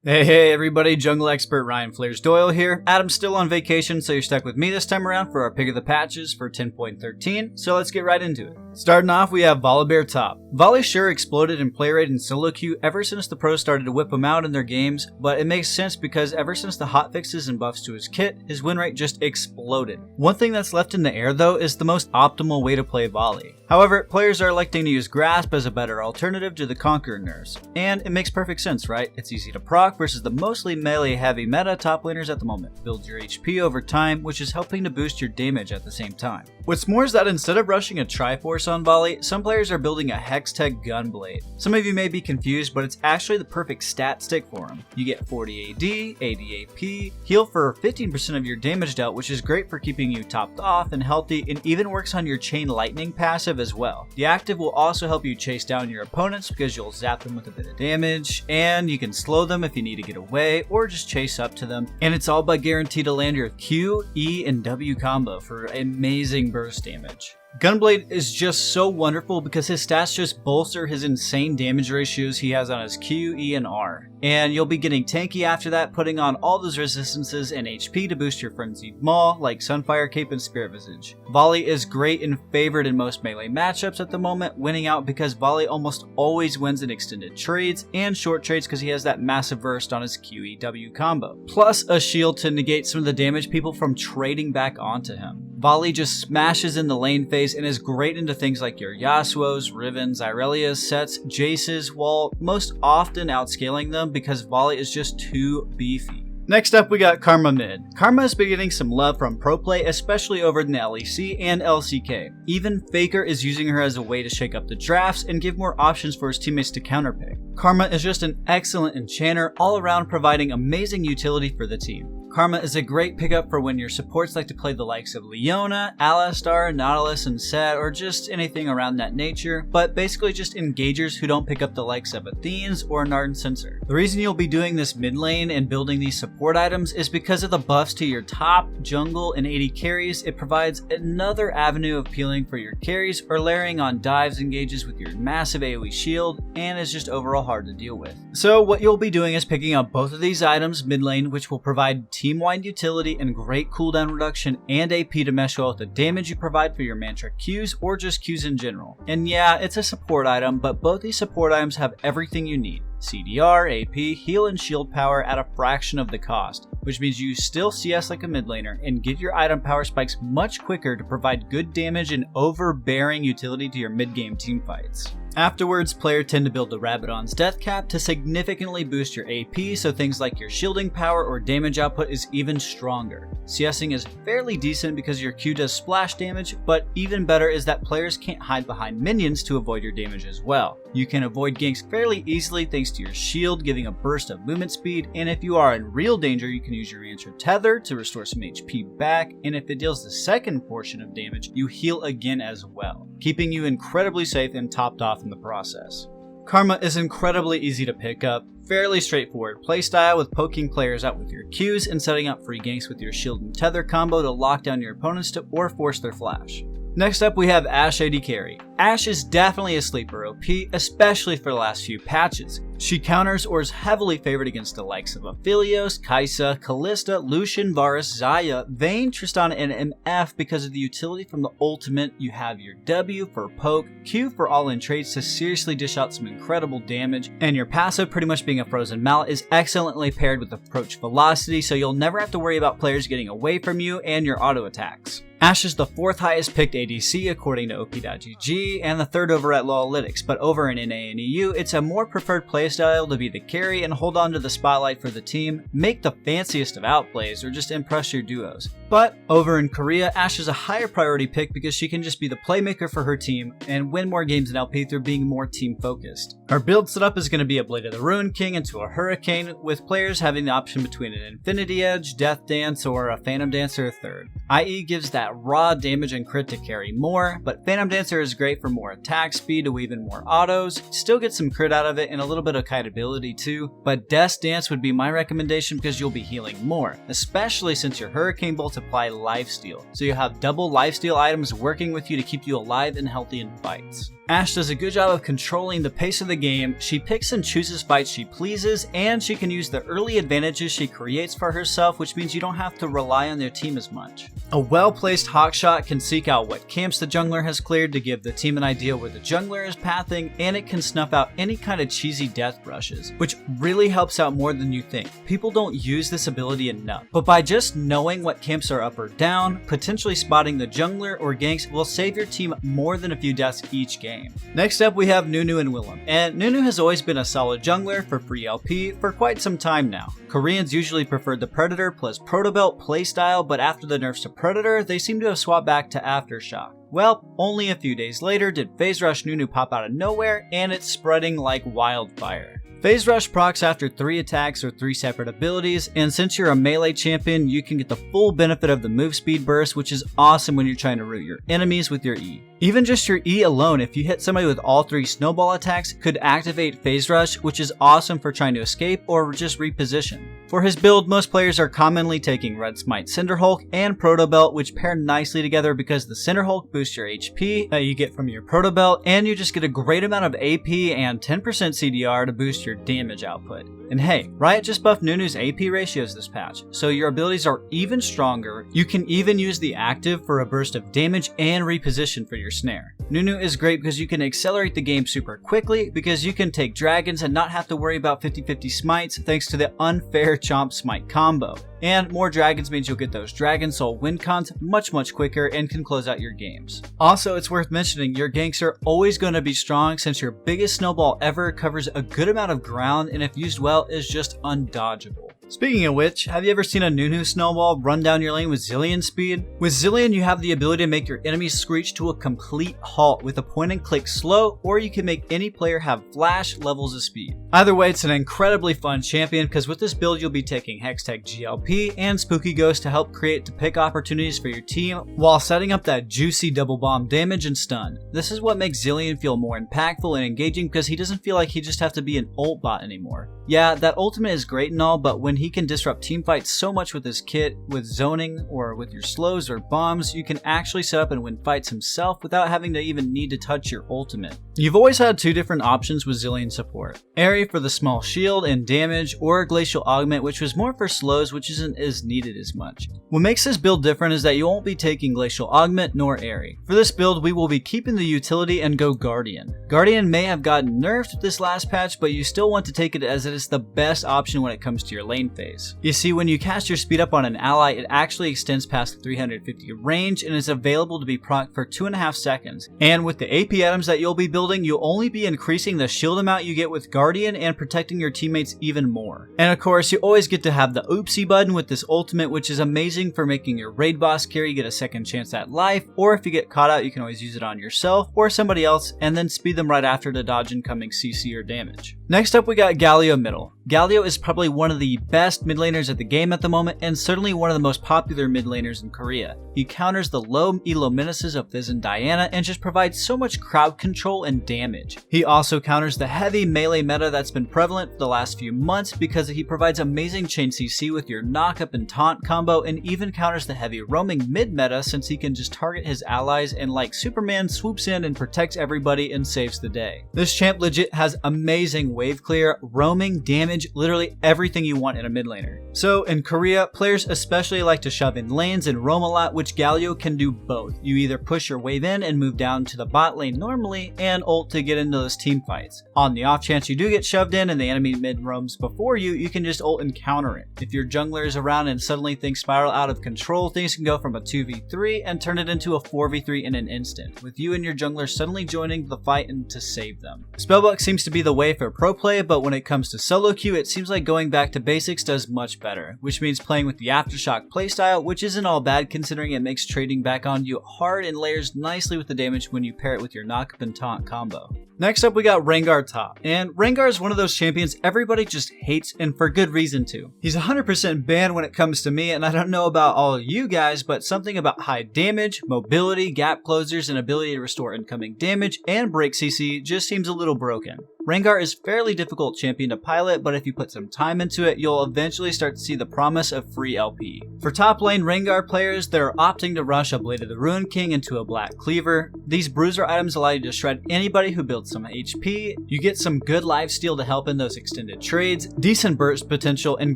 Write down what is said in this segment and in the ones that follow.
Hey everybody, jungle expert Ryan Flares Doyle here. Adam's still on vacation, so you're stuck with me this time around for our pick of the patches for 10.13, so let's get right into it. Starting off, we have Volibear top. Volley sure exploded in play rate and solo queue ever since the pros started to whip him out in their games, but it makes sense because ever since the hotfixes and buffs to his kit, his win rate just exploded. One thing that's left in the air though is the most optimal way to play Volley. However, players are electing to use Grasp as a better alternative to the Conqueror nerfs, and it makes perfect sense, right? It's easy to proc versus the mostly melee heavy meta top laners at the moment. Build your HP over time, which is helping to boost your damage at the same time. What's more is that instead of rushing a Triforce on Volley, some players are building a Hextech Gunblade. Some of you may be confused, but it's actually the perfect stat stick for him. You get 40 AD, 80 AP, heal for 15% of your damage dealt, which is great for keeping you topped off and healthy, and even works on your Chain Lightning passive as well. The active will also help you chase down your opponents because you'll zap them with a bit of damage, and you can slow them if you need to get away or just chase up to them, and it's all but guaranteed to land your Q, E, and W combo for amazing burst damage. Gunblade is just so wonderful because his stats just bolster his insane damage ratios he has on his Q, E, and R. And you'll be getting tanky after that, putting on all those resistances and HP to boost your Frenzied Maw like Sunfire Cape and Spirit Visage. Volley is great and favored in most melee matchups at the moment, winning out because Volley almost always wins in extended trades and short trades because he has that massive burst on his QEW combo. Plus a shield to negate some of the damage people from trading back onto him. Volley just smashes in the lane phase and is great into things like your Yasuos, Rivens, Irelias, Sets, Jaces, while most often outscaling them because Volley is just too beefy. Next up, we got Karma mid. Karma has been getting some love from pro play, especially over in the LEC and LCK. Even Faker is using her as a way to shake up the drafts and give more options for his teammates to counterpick. Karma is just an excellent enchanter, all around providing amazing utility for the team. Karma is a great pickup for when your supports like to play the likes of Leona, Alistar, Nautilus, and Set, or just anything around that nature, but basically just engagers who don't pick up the likes of Athenes or Narden Sensor. The reason you'll be doing this mid lane and building these support items is because of the buffs to your top, jungle, and AD carries. It provides another avenue of peeling for your carries or layering on dives engages with your massive AoE shield, and is just overall hard to deal with. So what you'll be doing is picking up both of these items mid lane, which will provide team-wide utility and great cooldown reduction and AP to mesh well with the damage you provide for your mantra Qs or just Qs in general. And yeah, it's a support item, but both these support items have everything you need. CDR, AP, heal, and shield power at a fraction of the cost, which means you still CS like a mid laner and get your item power spikes much quicker to provide good damage and overbearing utility to your mid-game teamfights. Afterwards, players tend to build the Rabadon's Death Cap to significantly boost your AP, so things like your shielding power or damage output is even stronger. CSing is fairly decent because your Q does splash damage, but even better is that players can't hide behind minions to avoid your damage as well. You can avoid ganks fairly easily thanks to your shield giving a burst of movement speed, and if you are in real danger you can use your answer Tether to restore some HP back, and if it deals the second portion of damage, you heal again as well, keeping you incredibly safe and topped off in the process. Karma is incredibly easy to pick up, fairly straightforward playstyle with poking players out with your Qs and setting up free ganks with your shield and tether combo to lock down your opponents to or force their flash. Next up we have Ashe AD carry. Ashe is definitely a sleeper OP, especially for the last few patches. She counters or is heavily favored against the likes of Aphelios, Kai'Sa, Kalista, Lucian, Varus, Xayah, Vayne, Tristana, and MF because of the utility from the ultimate. You have your W for poke, Q for all-in trades to seriously dish out some incredible damage, and your passive, pretty much being a frozen mallet, is excellently paired with approach velocity, so you'll never have to worry about players getting away from you and your auto attacks. Ashe is the 4th highest picked ADC according to OP.GG and the 3rd over at LLStylez, but over in NA and EU, it's a more preferred playstyle to be the carry and hold on to the spotlight for the team, make the fanciest of outplays, or just impress your duos. But over in Korea, Ashe is a higher priority pick because she can just be the playmaker for her team and win more games in LP through being more team focused. Her build setup is going to be a Blade of the Ruined King into a Hurricane, with players having the option between an Infinity Edge, Death Dance, or a Phantom Dancer 3rd. IE gives that raw damage and crit to carry more, but Phantom Dancer is great for more attack speed to weave in more autos, still get some crit out of it and a little bit of kite ability too, but Death Dance would be my recommendation because you'll be healing more, especially since your Hurricane Bolt's supply lifesteal, so you have double lifesteal items working with you to keep you alive and healthy in fights. Ashe does a good job of controlling the pace of the game. She picks and chooses fights she pleases, and she can use the early advantages she creates for herself, which means you don't have to rely on their team as much. A well-placed hawkshot can seek out what camps the jungler has cleared to give the team an idea where the jungler is pathing, and it can snuff out any kind of cheesy death rushes, which really helps out more than you think. People don't use this ability enough, but by just knowing what camps are up or down, potentially spotting the jungler or ganks will save your team more than a few deaths each game. Next up we have Nunu and Willump, and Nunu has always been a solid jungler for free LP for quite some time now. Koreans usually preferred the Predator plus Protobelt playstyle, but after the nerfs to Predator, they seem to have swapped back to Aftershock. Well, only a few days later did Phase Rush Nunu pop out of nowhere, and it's spreading like wildfire. Phase Rush procs after 3 attacks or 3 separate abilities, and since you're a melee champion, you can get the full benefit of the move speed burst, which is awesome when you're trying to root your enemies with your E. Even just your E alone, if you hit somebody with all 3 snowball attacks, could activate Phase Rush, which is awesome for trying to escape or just reposition. For his build, most players are commonly taking Red Smite Cinderhulk and Protobelt, which pair nicely together because the Cinderhulk boosts your HP that you get from your Protobelt, and you just get a great amount of AP and 10% CDR to boost your damage output. And hey, Riot just buffed Nunu's AP ratios this patch, so your abilities are even stronger. You can even use the active for a burst of damage and reposition for your snare. Nunu is great because you can accelerate the game super quickly because you can take dragons and not have to worry about 50-50 smites thanks to the unfair chomp smite combo. And more dragons means you'll get those Dragon Soul win cons much quicker and can close out your games. Also, it's worth mentioning your ganks are always going to be strong since your biggest snowball ever covers a good amount of ground and if used well is just undodgeable. Speaking of which, have you ever seen a Nunu snowball run down your lane with Zilean speed? With Zilean, you have the ability to make your enemies screech to a complete halt with a point and click slow, or you can make any player have flash levels of speed. Either way, it's an incredibly fun champion because with this build you'll be taking Hextech GLP and Spooky Ghost to help create to pick opportunities for your team while setting up that juicy double bomb damage and stun. This is what makes Zilean feel more impactful and engaging because he doesn't feel like he just has to be an ult bot anymore. Yeah, that ultimate is great and all, but when he can disrupt team fights so much with his kit, with zoning, or with your slows or bombs, you can actually set up and win fights himself without having to even need to touch your ultimate. You've always had 2 different options with Zilean support. Airy for the small shield and damage, or Glacial Augment, which was more for slows, which isn't as needed as much. What makes this build different is that you won't be taking Glacial Augment nor Airy. For this build, we will be keeping the utility and go Guardian. Guardian may have gotten nerfed this last patch, but you still want to take it as it is the best option when it comes to your lane phase. You see, when you cast your speed up on an ally, it actually extends past the 350 range and is available to be proc for 2.5 seconds. And with the AP items that you'll be building, you'll only be increasing the shield amount you get with Guardian and protecting your teammates even more. And of course, you always get to have the oopsie button with this ultimate, which is amazing for making your raid boss carry get a second chance at life, or if you get caught out, you can always use it on yourself or somebody else and then speed them right after to dodge incoming CC or damage. Next up, we got Galio middle. Galio is probably one of the best mid laners at the game at the moment, and certainly one of the most popular mid laners in Korea. He counters the low elo menaces of Fizz and Diana and just provides so much crowd control and damage. He also counters the heavy melee meta that's been prevalent for the last few months because he provides amazing chain CC with your knockup and taunt combo, and even counters the heavy roaming mid meta since he can just target his allies and like Superman swoops in and protects everybody and saves the day. This champ legit has amazing wave clear, roaming, damage, literally everything you want in a mid laner. So in Korea, players especially like to shove in lanes and roam a lot, which Galio can do both. You either push your wave in and move down to the bot lane normally and ult to get into those team fights. On the off chance you do get shoved in and the enemy mid roams before you, you can just ult and counter it. If your jungler is around and suddenly things spiral out of control, things can go from a 2v3 and turn it into a 4v3 in an instant, with you and your jungler suddenly joining the fight and to save them. Spellbook seems to be the way for pro play, but when it comes to solo queue, it seems like going back to basics does much better, which means playing with the Aftershock playstyle, which isn't all bad considering it makes trading back on you hard and layers nicely with the damage when you pair it with your knockup and taunt combo. Next up, we got Rengar top, and Rengar is one of those champions everybody just hates, and for good reason too. He's 100% banned when it comes to me, and I don't know about all of you guys, but something about high damage, mobility, gap closers, and ability to restore incoming damage and break CC just seems a little broken. Rengar is fairly difficult champion to pilot, but if you put some time into it, you'll eventually start to see the promise of free LP. For top lane Rengar players, they're opting to rush a Blade of the Ruined King into a Black Cleaver. These bruiser items allow you to shred anybody who builds some HP, you get some good lifesteal to help in those extended trades, decent burst potential, and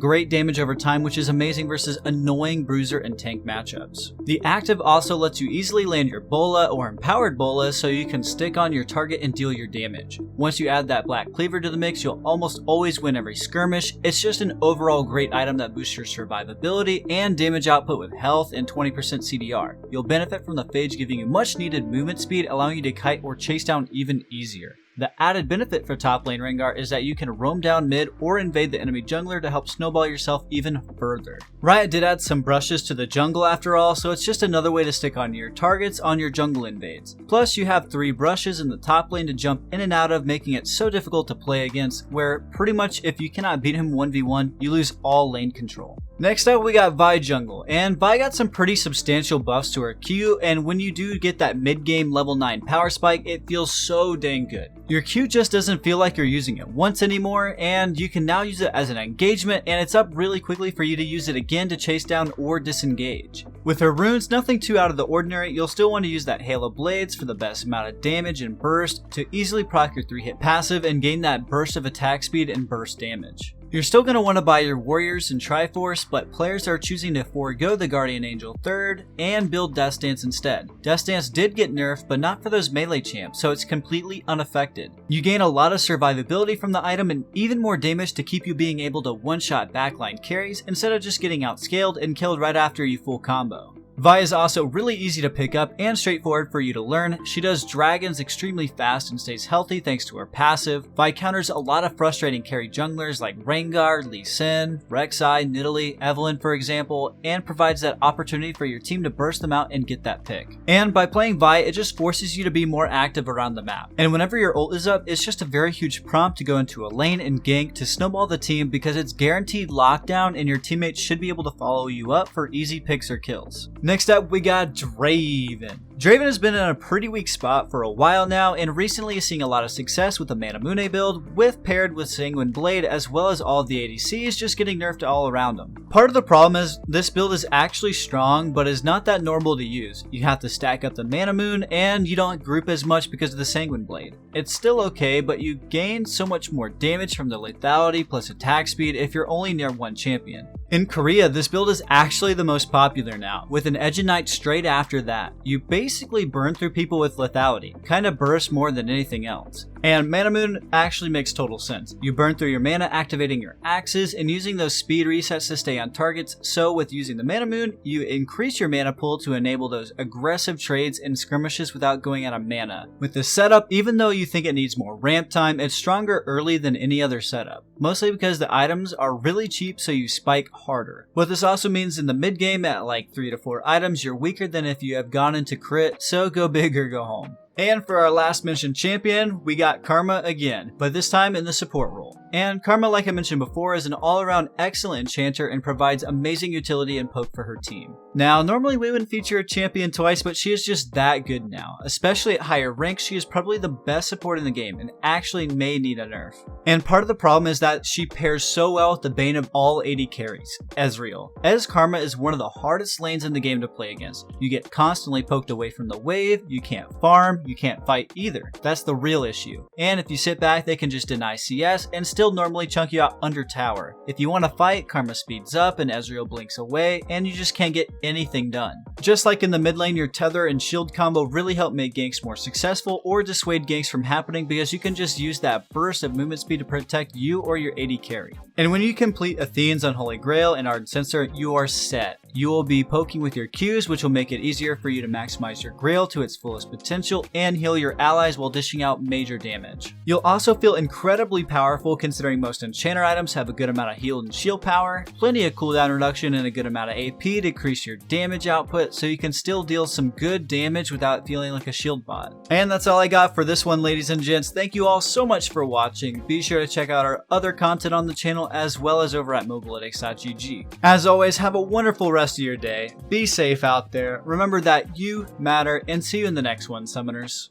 great damage over time, which is amazing versus annoying bruiser and tank matchups. The active also lets you easily land your Bola or empowered Bola so you can stick on your target and deal your damage. Once you add that Black Cleaver to the mix, you'll almost always win every skirmish. It's just an overall great item that boosts your survivability and damage output with health and 20% CDR. You'll benefit from the phage giving you much needed movement speed, allowing you to kite or chase down even easier. The added benefit for top lane Rengar is that you can roam down mid or invade the enemy jungler to help snowball yourself even further. Riot did add some brushes to the jungle after all, so it's just another way to stick on your targets on your jungle invades. Plus you have 3 brushes in the top lane to jump in and out of, making it so difficult to play against, where pretty much if you cannot beat him 1v1, you lose all lane control. Next up we got Vi jungle, and Vi got some pretty substantial buffs to her Q, and when you do get that mid-game level 9 power spike, it feels so dang good. Your Q just doesn't feel like you're using it once anymore, and you can now use it as an engagement, and it's up really quickly for you to use it again to chase down or disengage. With her runes, nothing too out of the ordinary. You'll still want to use that Hail of Blades for the best amount of damage and burst to easily proc your 3-hit passive and gain that burst of attack speed and burst damage. You're still going to want to buy your warriors and Triforce, but players are choosing to forego the Guardian Angel 3rd and build Death Stance instead. Death Stance did get nerfed, but not for those melee champs, so it's completely unaffected. You gain a lot of survivability from the item and even more damage to keep you being able to one-shot backline carries instead of just getting outscaled and killed right after you full combo. Vi is also really easy to pick up and straightforward for you to learn. She does dragons extremely fast and stays healthy thanks to her passive. Vi counters a lot of frustrating carry junglers like Rengar, Lee Sin, Rek'Sai, Nidalee, Evelynn for example, and provides that opportunity for your team to burst them out and get that pick. And by playing Vi, it just forces you to be more active around the map. And whenever your ult is up, it's just a very huge prompt to go into a lane and gank to snowball the team because it's guaranteed lockdown and your teammates should be able to follow you up for easy picks or kills. Next up, we got Draven. Draven has been in a pretty weak spot for a while now, and recently is seeing a lot of success with the Manamune build, paired with Sanguine Blade, as well as all of the ADCs just getting nerfed all around him. Part of the problem is this build is actually strong, but is not that normal to use. You have to stack up the Manamune, and you don't group as much because of the Sanguine Blade. It's still okay, but you gain so much more damage from the lethality plus attack speed if you're only near one champion. In Korea, this build is actually the most popular now, with an Edge Knight straight after that. You basically burn through people with lethality, kinda burst more than anything else. And Manamune actually makes total sense. You burn through your mana activating your axes and using those speed resets to stay on targets, so with using the Manamune, you increase your mana pool to enable those aggressive trades and skirmishes without going out of mana. With this setup, even though you think it needs more ramp time, it's stronger early than any other setup. Mostly because the items are really cheap, so you spike harder. What this also means in the mid game at like 3 to 4 items, you're weaker than if you have gone into crit, so go big or go home. And for our last mentioned champion, we got Karma again, but this time in the support role. And Karma, like I mentioned before, is an all-around excellent enchanter and provides amazing utility and poke for her team. Now, normally we wouldn't feature a champion twice, but she is just that good now. Especially at higher ranks, she is probably the best support in the game and actually may need a nerf. And part of the problem is that she pairs so well with the bane of all AD carries, Ezreal. Ez Karma is one of the hardest lanes in the game to play against. You get constantly poked away from the wave, you can't farm, you can't fight either. That's the real issue. And if you sit back, they can just deny CS and still normally chunk you out under tower. If you want to fight, Karma speeds up and Ezreal blinks away, and you just can't get anything done. Just like in the mid lane, your tether and shield combo really help make ganks more successful or dissuade ganks from happening because you can just use that burst of movement speed to protect you or your AD carry. And when you complete Athene's Unholy Grail and Ardent Censer, you are set. You will be poking with your Qs, which will make it easier for you to maximize your Grail to its fullest potential and heal your allies while dishing out major damage. You'll also feel incredibly powerful considering most enchanter items have a good amount of heal and shield power, plenty of cooldown reduction and a good amount of AP to increase your damage output so you can still deal some good damage without feeling like a shield bot. And that's all I got for this one, ladies and gents. Thank you all so much for watching. Be sure to check out our other content on the channel as well as over at Mobalytics.gg. As always, have a wonderful rest of your day. Be safe out there. Remember that you matter, and see you in the next one, Summoners.